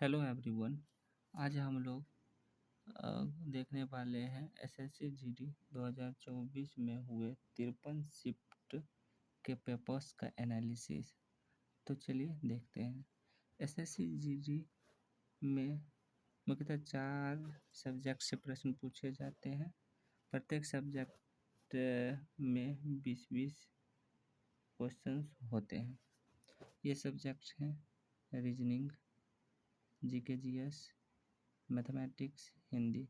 Hello everyone. आज हम लोग अ, देखने वाले हैं एसएससी जीडी 2024 में हुए 53 शिफ्ट के पेपर्स का एनालिसिस। तो चलिए देखते हैं। एसएससी जीडी में मुख्यतः 4 सब्जेक्ट से प्रश्न पूछे जाते हैं। प्रत्येक सब्जेक्ट में 20-20 क्वेश्चंस होते हैं। ये सब्जेक्ट हैं reasoning, GK GS, mathematics, Hindi.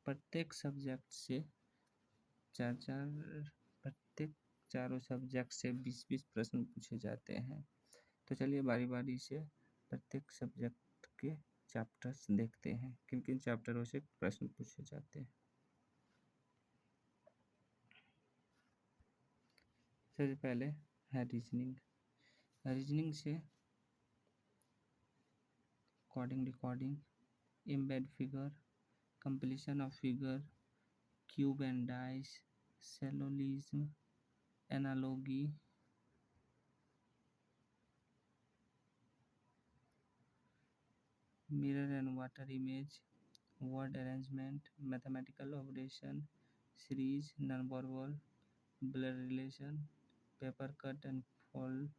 प्रत्येक सब्जेक्ट से प्रत्येक चारों सब्जेक्ट से 20-20 प्रश्न पूछे जाते हैं। तो चलिए बारी बारी से प्रत्येक सब्जेक्ट के चैप्टर्स देखते हैं, किन किन चैप्टरों से प्रश्न पूछे जाते हैं। सबसे पहले है रीजनिंग। रीजनिंग से coding, recording, embed figure, completion of figure, cube and dice, syllogism, analogy, mirror and water image, word arrangement, mathematical operation, series, non-verbal, blur relation, paper cut and fold,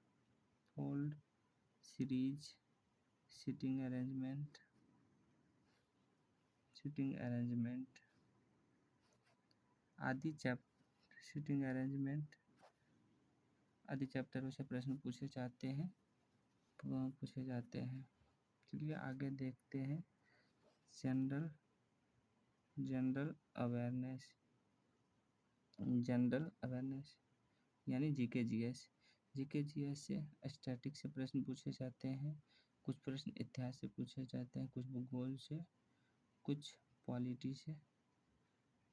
series, sitting arrangement आदि चैप्टरों से प्रश्न पूछे जाते हैं। चलिए आगे देखते हैं। जनरल अवेयरनेस यानी जीके जीएस। जीके जीएस से स्टैटिक से प्रश्न पूछे जाते हैं। कुछ प्रश्न इतिहास से पूछे जाते हैं, कुछ भूगोल से, कुछ पॉलिटी से,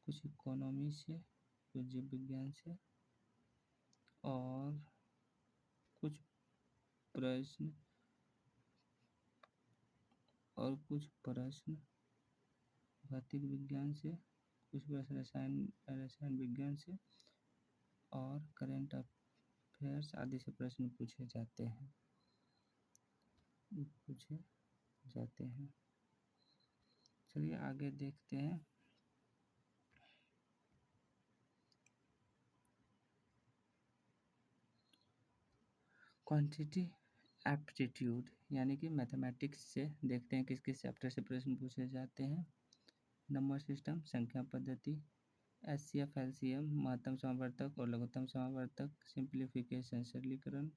कुछ इकोनॉमी से, कुछ जीव विज्ञान से और कुछ प्रश्न भौतिक विज्ञान से, कुछ प्रश्न रसायन विज्ञान से और करंट अफेयर्स आदि से प्रश्न पूछे जाते हैं। चलिए आगे देखते हैं। क्वांटिटी एप्टीट्यूड यानी कि मैथमेटिक्स से देखते हैं किस किस चैप्टर से प्रश्न पूछे जाते हैं। नंबर सिस्टम, संख्या पद्धति, एचसीएफ, एलसीएम, महत्तम समावर्तक और लघुत्तम समावर्तक, सिंप्लीफिकेशन सरलीकरण,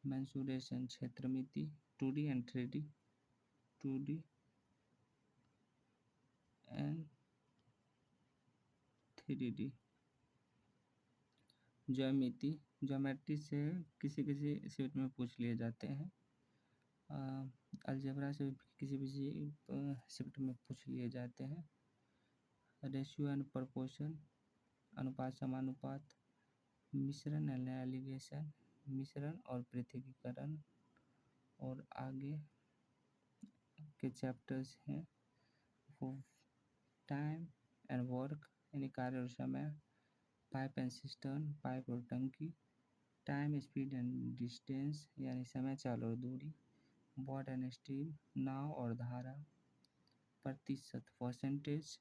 मेंसुरेशन क्षेत्रमिति, 2D एंड 3D, ज्योमेट्री से किसी शिफ्ट में पूछ लिए जाते हैं। अलजेब्रा से किसी शिफ्ट में पूछ लिए जाते हैं। रेशियो एंड प्रोपोर्शन, अनुपात समानुपात, मिश्रण एंड एलिगेशन, मिश्रण और पृथकीकरण। और आगे के चैप्टर्स हैं टाइम एंड वर्क यानी कार्य और समय, पाइप एंड सिस्टर्न, पाइप और टंकी, टाइम, स्पीड एंड डिस्टेंस यानी समय, चाल और दूरी, बॉट एंड स्टीम, नाव और धारा, प्रतिशत परसेंटेज,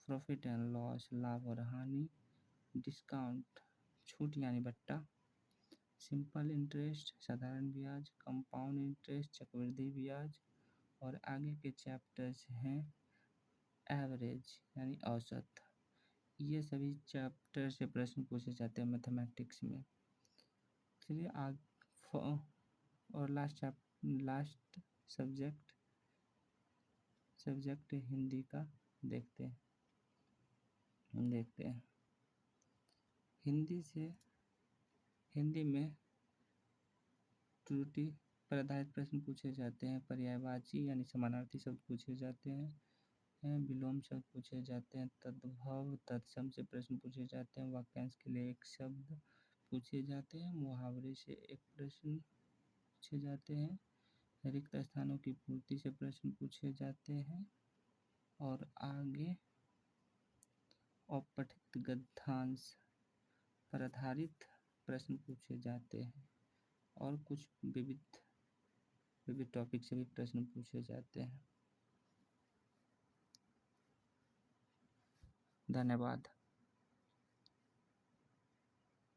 प्रॉफिट एंड लॉस, लाभ और हानि, डिस्काउंट छूट यानी बट्टा, सिंपल इंटरेस्ट साधारण ब्याज, कंपाउंड इंटरेस्ट चक्रवृद्धि ब्याज। और आगे के चैप्टर्स हैं एवरेज यानी औसत। ये सभी चैप्टर से प्रश्न पूछे जाते हैं मैथमेटिक्स में। चलिए और लास्ट सब्जेक्ट हिंदी का देखते हैं। हिंदी में त्रुटि पर आधारित प्रश्न पूछे जाते हैं। पर्यायवाची यानी समानार्थी शब्द पूछे जाते हैं। विलोम शब्द पूछे जाते हैं। तद्भव तत्सम से प्रश्न पूछे जाते हैं। वाक्यांश के लिए एक शब्द पूछे जाते हैं। मुहावरे से एक प्रश्न पूछे जाते हैं। रिक्त स्थानों की पूर्ति से प्रश्न पूछे जाते हैं। और आगे अपठित गद्यांश पर आधारित प्रश्न पूछे जाते हैं। और कुछ विविध विविध टॉपिक से भी प्रश्न पूछे जाते हैं। धन्यवाद।